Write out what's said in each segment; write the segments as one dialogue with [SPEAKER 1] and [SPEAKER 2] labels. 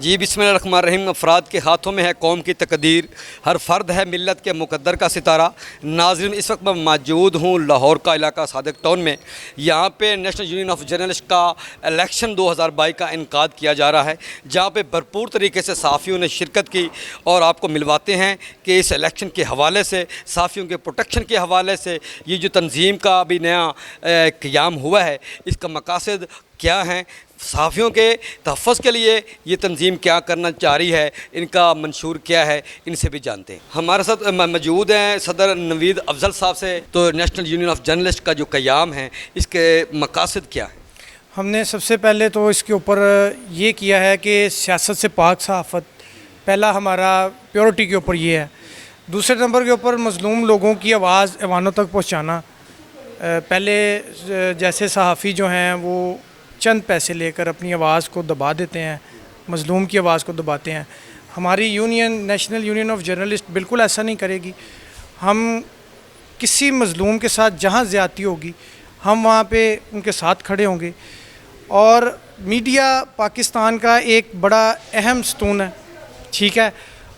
[SPEAKER 1] जी बिस्मिल्लाहिर्रहमानिर्रहीम। अफराद के हाथों में है कौम की तकदीर, हर फ़र्द है मिल्लत के मुकद्दर का सितारा। नाज़रीन, इस वक्त मैं मौजूद हूँ लाहौर का इलाका सादिक टाउन में। यहाँ पे नेशनल यूनियन ऑफ जर्नलिस्ट का इलेक्शन 2022 का इनकाद किया जा रहा है, जहाँ पे भरपूर तरीके से सहाफ़ियों ने शिरकत की और आपको मिलवाते हैं कि इस इलेक्शन के हवाले से, सहाफ़ियों के प्रोटेक्शन के हवाले से ये जो तंजीम का अभी नया क़याम हुआ है, इसका मकासद क्या हैं, सहाफ़ियों के तहफ़्फ़ुज़ के लिए ये तंजीम क्या करना चाह रही है, इनका मंशूर क्या है, इनसे भी जानते हैं। हमारे साथ मौजूद हैं सदर नवीद अफजल साहब से। तो नेशनल यूनियन ऑफ जर्नलिस्ट का जो क़याम है, इसके मकासद क्या है?
[SPEAKER 2] हमने सबसे पहले तो इसके ऊपर ये किया है कि सियासत से पाक सहाफ़त, पहला हमारा प्योरिटी के ऊपर ये है। दूसरे नंबर के ऊपर मज़लूम लोगों की आवाज़ ऐवानों तक पहुँचाना। पहले जैसे सहाफ़ी जो हैं वो चंद पैसे लेकर अपनी आवाज़ को दबा देते हैं, मज़लूम की आवाज़ को दबाते हैं। हमारी union, national union of journalist, बिल्कुल ऐसा नहीं करेगी। हम किसी मज़लूम के साथ जहाँ ज़्यादती होगी, हम वहाँ पे उनके साथ खड़े होंगे। और मीडिया पाकिस्तान का एक बड़ा अहम स्तून है, ठीक है,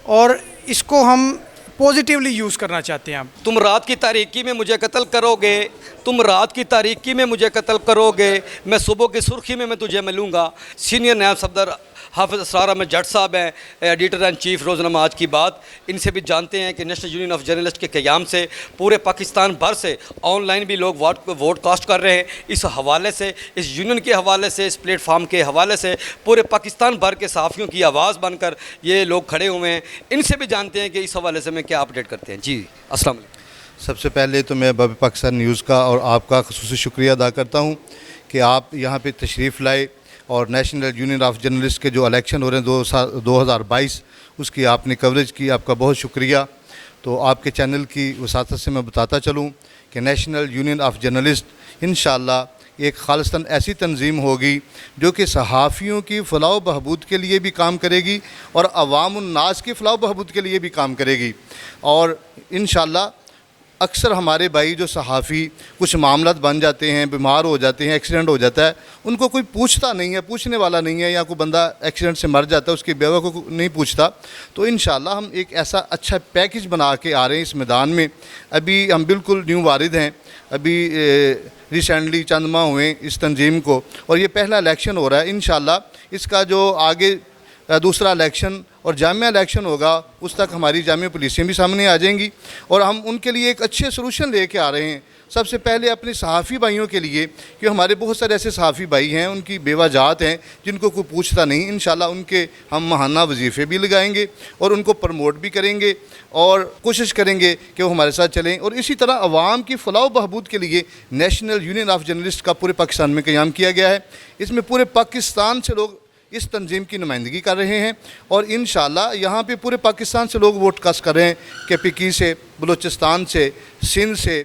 [SPEAKER 2] और इसको हम पॉजिटिवली यूज़ करना चाहते हैं।
[SPEAKER 1] तुम रात की तारीकी में मुझे कत्ल करोगे, तुम रात की तारीकी में मुझे कत्ल करोगे, मैं सुबह की सुर्खी में मैं तुझे मिलूँगा। सीनियर नायब सदर हाफिज़ असरार अहमद जट साहब हैं, एडिटर एंड चीफ रोज़नामा आज की बात। इनसे भी जानते हैं कि नेशनल यूनियन ऑफ जर्नलिस्ट के क़याम से पूरे पाकिस्तान भर से ऑनलाइन भी लोग वोट कास्ट कर रहे हैं। इस हवाले से, इस यूनियन के हवाले से, इस प्लेटफार्म के हवाले से पूरे पाकिस्तान भर के सहाफ़ियों की आवाज़ बनकर ये लोग खड़े हुए हैं। इनसे भी जानते हैं कि इस हवाले से मैं क्या अपडेट करते हैं। जी अस्सलाम वालेकुम।
[SPEAKER 3] सबसे पहले तो मैं बब पाकिस्तान न्यूज़ का और आपका ख़ुसूसी शुक्रिया अदा करता हूँ कि आप यहाँ पे तशरीफ़ लाए और नेशनल यूनियन ऑफ जर्नलिस्ट के जो इलेक्शन हो रहे हैं 2022 उसकी आपने कवरेज की, आपका बहुत शुक्रिया। तो आपके चैनल की वसातत से मैं बताता चलूँ कि नेशनल यूनियन ऑफ जर्नलिस्ट इंशाअल्लाह एक खालिस्तान ऐसी तंजीम होगी जो कि सहाफ़ियों की फ़लाह बहबूद के लिए भी काम करेगी और अवामुन्नास की फ़लाह बहबूद के लिए भी काम करेगी। और इंशाअल्लाह अक्सर हमारे भाई जो सहाफ़ी कुछ मामलात बन जाते हैं, बीमार हो जाते हैं, एक्सीडेंट हो जाता है, उनको कोई पूछता नहीं है, पूछने वाला नहीं है, या कोई बंदा एक्सीडेंट से मर जाता है उसकी बेवा को नहीं पूछता। तो इंशाअल्लाह हम एक ऐसा अच्छा पैकेज बना के आ रहे हैं इस मैदान में। अभी हम बिल्कुल न्यू वारिद हैं, अभी रिसेंटली चंद माह हुए इस तंजीम को और ये पहला इलेक्शन हो रहा है। इंशाअल्लाह इसका जो आगे दूसरा इलेक्शन और जामिया इलेक्शन होगा उस तक हमारी जामिया पुलिसें भी सामने आ जाएंगी और हम उनके लिए एक अच्छे सोल्यूशन लेके आ रहे हैं। सबसे पहले अपने सहाफ़ी भाइयों के लिए, कि हमारे बहुत सारे ऐसे सहाफ़ी भाई हैं, उनकी बेवजात हैं जिनको कोई पूछता नहीं। इंशाअल्लाह उनके हम माहाना वजीफ़े भी लगाएंगे और उनको प्रमोट भी करेंगे और कोशिश करेंगे कि वो हमारे साथ चलें। और इसी तरह अवाम की फ़लाह बहबूद के लिए नेशनल यूनियन ऑफ जर्नलिस्ट का पूरे पाकिस्तान में क़याम किया गया है। इसमें पूरे पाकिस्तान से लोग इस तंजीम की नुमाइंदगी कर रहे हैं और इंशाअल्लाह यहाँ पे पूरे पाकिस्तान से लोग वोट कास्ट कर रहे हैं। KPK से, बलूचिस्तान से, सिंध से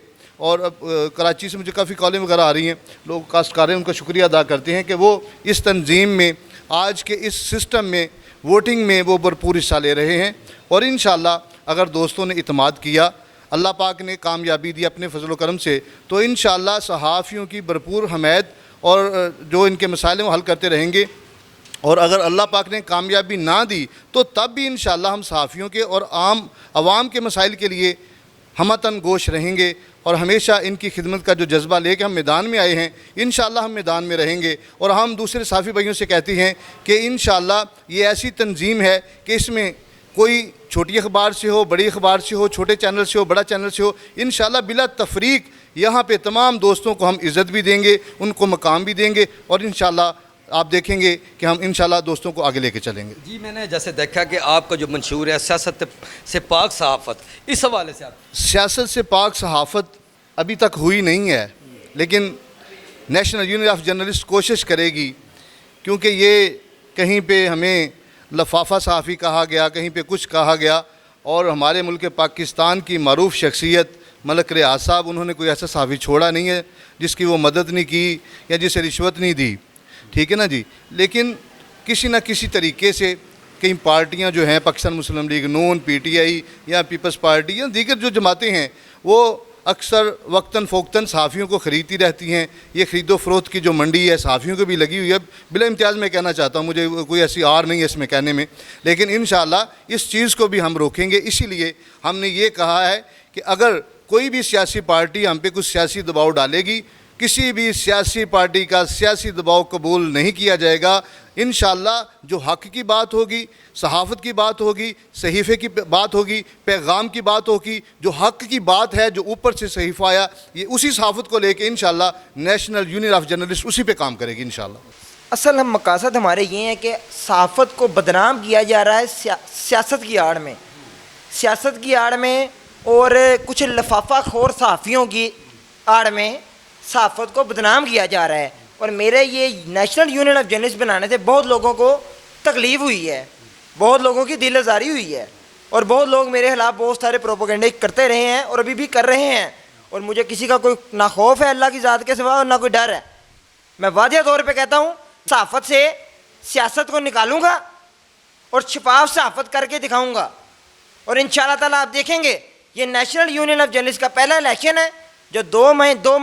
[SPEAKER 3] और अब कराची से मुझे काफ़ी कॉलें वगैरह आ रही हैं, लोग कास्ट कर रहे हैं। उनका शुक्रिया अदा करते हैं कि वो इस तंजीम में, आज के इस सिस्टम में, वोटिंग में वो भरपूर हिस्सा ले रहे हैं। और इंशाअल्लाह अगर दोस्तों ने इत्माद किया, अल्लाह पाक ने कामयाबी दी अपने फजल करम से, तो इंशाअल्लाह सहाफ़ियों की भरपूर हमायत और जो इनके मसाइल हैं वो हल करते रहेंगे। और अगर अल्लाह पाक ने कामयाबी ना दी तो तब भी इंशाअल्लाह हम सहाफ़ियों के और आम आवाम के मसाइल के लिए हमतन गोश रहेंगे और हमेशा इनकी खिदमत का जो जज्बा लेके हम मैदान में आए हैं, इंशाअल्लाह हम मैदान में रहेंगे। और हम दूसरे सहाफ़ी भाइयों से कहते हैं कि इंशाअल्लाह ये ऐसी तंजीम है कि इसमें कोई छोटी अखबार से हो, बड़ी अखबार से हो, छोटे चैनल से हो, बड़ा चैनल से हो, इंशाअल्लाह बिला तफरीक यहाँ पे तमाम दोस्तों को हम इज़्ज़त भी देंगे, उनको मकाम भी देंगे और इंशाअल्लाह आप देखेंगे कि हम इंशाअल्लाह दोस्तों को आगे लेके चलेंगे।
[SPEAKER 1] जी, मैंने जैसे देखा कि आपका जो मंशूर है सियासत से पाक सहाफ़त, इस हवाले से आप
[SPEAKER 3] सियासत से पाक सहाफ़त अभी तक हुई नहीं है, लेकिन नेशनल यूनियन ऑफ जर्नलिस्ट कोशिश करेगी, क्योंकि ये कहीं पे हमें लफाफा सहाफ़ी कहा गया, कहीं पे कुछ कहा गया। और हमारे मुल्क पाकिस्तान की मरूफ़ शख्सियत मलक रियाज साहब, उन्होंने कोई ऐसा सहाफ़ी छोड़ा नहीं है जिसकी वो मदद नहीं की या जिसे रिश्वत नहीं दी। ठीक है ना जी। लेकिन किसी न किसी तरीके से कई पार्टियां जो हैं, पाकिस्तान मुस्लिम लीग नून, पीटीआई या पीपल्स पार्टी या दीगर जो जमातें हैं, वो अक्सर वक्तन फ़ोक्तन सहाफ़ियों को ख़रीदती रहती हैं। ये ख़रीदो फ़रोख्त की जो मंडी है सहाफ़ियों को भी लगी हुई है। बिला इम्तियाज़ मैं कहना चाहता हूँ, मुझे कोई ऐसी आर नहीं है इसमें कहने में, लेकिन इंशाअल्लाह इस चीज़ को भी हम रोकेंगे। इसीलिए हमने ये कहा है कि अगर कोई भी सियासी पार्टी हम पे कुछ सियासी दबाव डालेगी, किसी भी सियासी पार्टी का सियासी दबाव कबूल नहीं किया जाएगा। इंशाअल्लाह जो हक़ की बात होगी, सहाफ़त की बात होगी, सहीफ़े की बात होगी, पैगाम की बात होगी, जो हक़ की बात है, जो ऊपर से सहीफ़ा आया, ये उसी सहाफ़त को लेके इंशाअल्लाह नेशनल यूनियन ऑफ जर्नलिस्ट उसी पे काम करेगी इंशाअल्लाह।
[SPEAKER 4] असल हम मकासद हमारे ये हैं कि सहाफ़त को बदनाम किया जा रहा है सियासत की आड़ में, सियासत की आड़ में और कुछ लफाफा खोर सहाफ़ियों की आड़ में सहाफ़त को बदनाम किया जा रहा है। और मेरे ये नेशनल यूनियन ऑफ जर्नलिस्ट बनाने से बहुत लोगों को तकलीफ़ हुई है, बहुत लोगों की दिल आज़ारी हुई है, और बहुत लोग मेरे खिलाफ बहुत सारे प्रोपेगेंडे करते रहे हैं और अभी भी कर रहे हैं। और मुझे किसी का कोई ना खौफ है अल्लाह की ज़ात के सिवा और ना कोई डर है। मैं वादिया तौर पे कहता हूँ, सहाफ़त से सियासत को निकालूंगा और शफाफ सहाफ़त करके दिखाऊंगा। और इंशाअल्लाह ताला आप देखेंगे ये नेशनल यूनियन ऑफ जर्नलिस्ट का पहला इलेक्शन है जो 2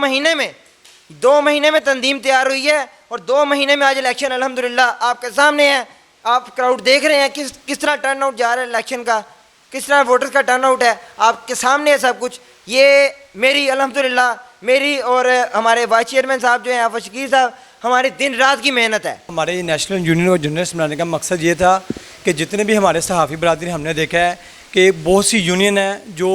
[SPEAKER 4] महीने में तंजीम तैयार हुई है, और 2 महीने में आज इलेक्शन अल्हम्दुलिल्लाह आपके सामने है। आप क्राउड देख रहे हैं किस तरह टर्न आउट जा रहा है इलेक्शन का, किस तरह वोटर्स का टर्न आउट है, आपके सामने है सब कुछ। ये मेरी अल्हम्दुलिल्लाह मेरी और हमारे वाइस चेयरमैन साहब जो हैं आफत शकीर साहब, हमारी दिन रात की मेहनत है।
[SPEAKER 5] हमारे नेशनल यूनियन ऑफ जर्नलिस्ट बनाने का मकसद ये था कि जितने भी हमारे सहाफ़ी बरादरी हमने देखा है कि बहुत सी यूनियन है जो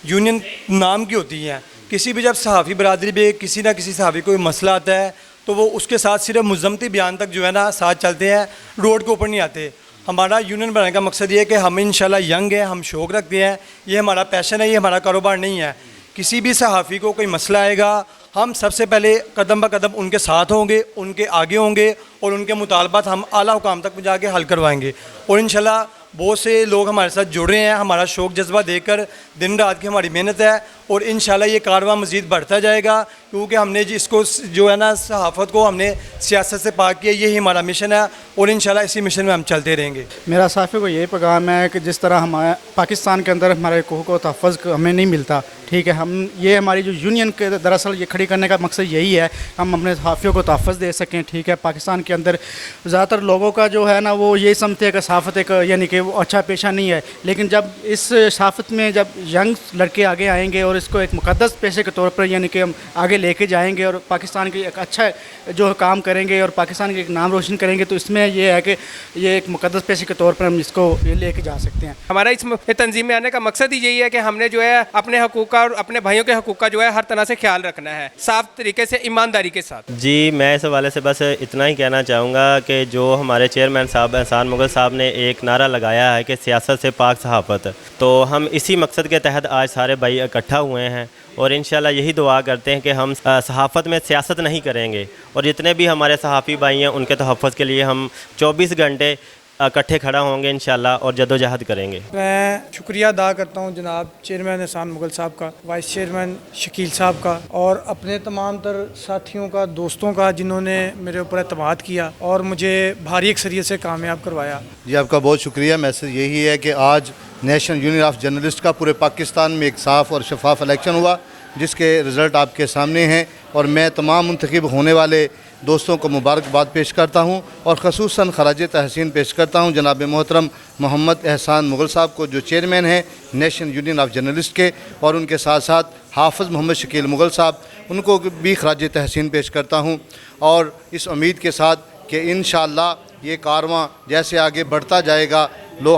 [SPEAKER 5] यूनियन नाम की होती हैं। किसी भी जब सहाफ़ी बरादरी में किसी ना किसी सहाफ़ी को मसला आता है तो वो उसके साथ सिर्फ मुज़म्मती बयान तक जो है ना साथ चलते हैं, रोड के ऊपर नहीं आते। हमारा यूनियन बनाने का मकसद ये है कि हम इंशाल्लाह यंग है, हम शौक़ रखते हैं, ये हमारा पैशन है, ये हमारा कारोबार नहीं है। किसी भी सहाफ़ी को कोई मसला आएगा, हम सबसे पहले कदम ब कदम उनके साथ होंगे, उनके आगे होंगे और उनके मुतालबात हम आला हुकाम तक पहुँचा के हल करवाएंगे। और इंशाल्लाह बहुत से लोग हमारे साथ जुड़ रहे हैं, हमारा शौक़ जज्बा देकर दिन रात की हमारी मेहनत है, और इंशाल्लाह ये कारवां मज़ीद बढ़ता जाएगा, क्योंकि हमने जिसको जो है ना सहाफ़त को हमने सियासत से पाक किया, यही हमारा मिशन है और इंशाल्लाह इसी मिशन में हम चलते रहेंगे।
[SPEAKER 6] मेरा सहाफ़ी को यही पैगाम है कि जिस तरह हमारे पाकिस्तान के अंदर हमारे हुकूक़ व तहफ़्फ़ुज़ हमें नहीं मिलता, ठीक है, हम ये हमारी जो यूनियन के दरअसल ये खड़ी करने का मकसद यही है, हम अपने सहाफ़ियों को तहफ़्फ़ुज़ दे सकें। ठीक है, पाकिस्तान के अंदर ज़्यादातर लोगों का जो है ना वो यही समझते हैं कि सहाफ़त एक यानी कि वो अच्छा पेशा नहीं है, लेकिन जब इस सहाफ़त में जब यंग लड़के आगे आएंगे और इसको एक मुक़द्दस पेशे के तौर पर यानी कि हम आगे लेके जाएंगे और पाकिस्तान की एक अच्छा जो काम करेंगे और पाकिस्तान के एक नाम रोशन करेंगे, तो इसमें यह है कि ये एक मुक़द्दस पेशे के तौर पर हम इसको ये लेके जा सकते हैं।
[SPEAKER 7] हमारा इस तंजीम में आने का मकसद ही यही है कि हमने जो है अपने हकूक़ का और अपने भाइयों के हकूक़ का जो है हर तरह से ख्याल रखना है, साफ तरीके से, ईमानदारी के साथ।
[SPEAKER 8] जी, मैं इस हवाले से बस इतना ही कहना चाहूँगा कि जो हमारे चेयरमैन साहब एहसान मुग़ल साहब ने एक नारा लगाया है कि सियासत से पाक सहाफ़त, तो हम इसी मकसद के तहत आज सारे भाई इकट्ठा हुए हैं और इंशाल्लाह यही दुआ करते हैं कि हम सहाफ़त में सियासत नहीं करेंगे, और जितने भी हमारे सहाफ़ी भाई हैं उनके तहफ़्फ़ुज़ के लिए हम 24 घंटे इकट्ठे खड़ा होंगे इंशाल्लाह और जदोजहद करेंगे।
[SPEAKER 2] मैं शुक्रिया अदा करता हूँ जनाब चेयरमैन एहसान मुग़ल साहब का, वाइस चेयरमैन शकील साहब का, और अपने तमाम तर साथियों का, दोस्तों का, जिन्होंने मेरे ऊपर एतमाद किया और मुझे भारी अक्सरियत से कामयाब करवाया।
[SPEAKER 3] जी, आपका बहुत शुक्रिया। मैसेज यही है कि आज नेशनल यूनियन ऑफ जर्नलिस्ट का पूरे पाकिस्तान में एक साफ़ और शफाफ इलेक्शन हुआ, जिसके रिज़ल्ट आपके सामने हैं, और मैं तमाम मुंतखब होने वाले दोस्तों को मुबारकबाद पेश करता हूं और ख़ुसूसन खराज तहसीन पेश करता हूं जनाब मोहतरम मोहम्मद एहसान मुग़ल साहब को, जो चेयरमैन हैं नेशनल यूनियन ऑफ जर्नलिस्ट के, और उनके साथ साथ हाफ़िज़ मोहम्मद शकील मुग़ल साहब, उनको भी खराज तहसीन पेश करता हूं, और इस उम्मीद के साथ कि इंशाअल्लाह ये कारवां जैसे आगे बढ़ता जाएगा,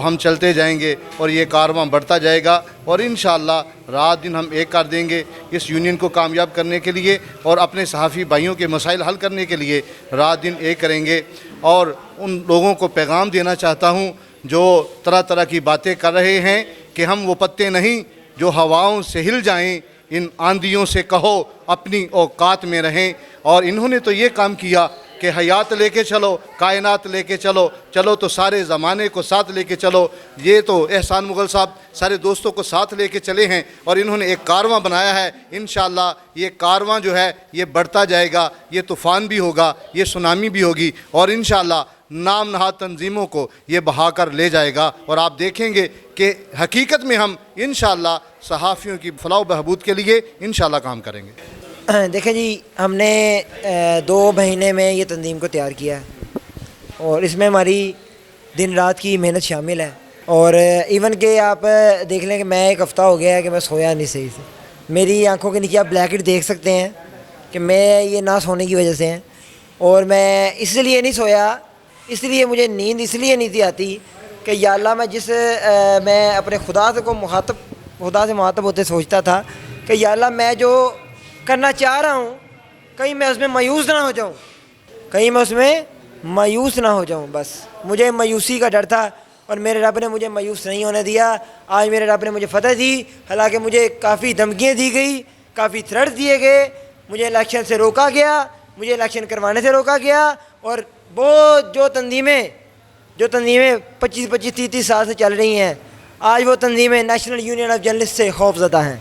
[SPEAKER 3] हम चलते जाएंगे और ये कारवां बढ़ता जाएगा, और इंशाअल्लाह रात दिन हम एक कर देंगे इस यूनियन को कामयाब करने के लिए, और अपने सहाफ़ी भाइयों के मसाइल हल करने के लिए रात दिन एक करेंगे। और उन लोगों को पैगाम देना चाहता हूँ जो तरह तरह की बातें कर रहे हैं कि हम वो पत्ते नहीं जो हवाओं से हिल जाएं, इन आंधियों से कहो अपनी औकात में रहें। और इन्होंने तो ये काम किया कि हयात लेके चलो, कायनात लेके चलो, चलो तो सारे ज़माने को साथ लेके चलो। ये तो एहसान मुग़ल साहब सारे दोस्तों को साथ लेके चले हैं और इन्होंने एक कारवां बनाया है। इंशाअल्लाह ये कारवां जो है ये बढ़ता जाएगा, ये तूफ़ान भी होगा, ये सुनामी भी होगी और इंशाअल्लाह नाम नहाद तंजीमों को ये बहाकर ले जाएगा। और आप देखेंगे कि हकीकत में हम इंशाअल्लाह सहाफ़ियों की फलाह बहबूद के लिए इंशाअल्लाह काम करेंगे।
[SPEAKER 4] देखें जी, हमने 2 महीने में ये तंजीम को तैयार किया है और इसमें हमारी दिन रात की मेहनत शामिल है। और इवन के आप देख लें कि मैं 1 हफ़्ता हो गया है कि मैं सोया नहीं सही से। मेरी आंखों के नीचे आप ब्लैकेट देख सकते हैं कि मैं ये ना सोने की वजह से हैं। और मैं इसलिए नहीं सोया, इसलिए मुझे नींद इसलिए नहीं थी आती कि या अल्लाह मैं अपने खुदा से मुखातब होते सोचता था कि या अल्लाह मैं जो करना चाह रहा हूँ कहीं मैं उसमें मायूस ना हो जाऊँ, कहीं मैं उसमें मायूस ना हो जाऊँ। बस मुझे मायूसी का डर था और मेरे रब ने मुझे मायूस नहीं होने दिया। आज मेरे रब ने मुझे फतह दी, हालांकि मुझे काफ़ी धमकियाँ दी गई, काफ़ी थ्रेट्स दिए गए, मुझे इलेक्शन से रोका गया, मुझे इलेक्शन करवाने से रोका गया। और वो जो तंजीमें 25-25, 30-30 साल से चल रही हैं, आज वो तंजीमें नेशनल यूनियन ऑफ जर्नलिस्ट से खौफज़दा हैं।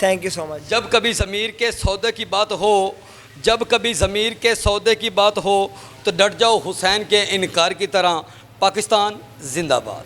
[SPEAKER 4] Thank you so much.
[SPEAKER 1] जब कभी ज़मीर के सौदे की बात हो, जब कभी ज़मीर के सौदे की बात हो तो डट जाओ हुसैन के इनकार की तरह। पाकिस्तान जिंदाबाद।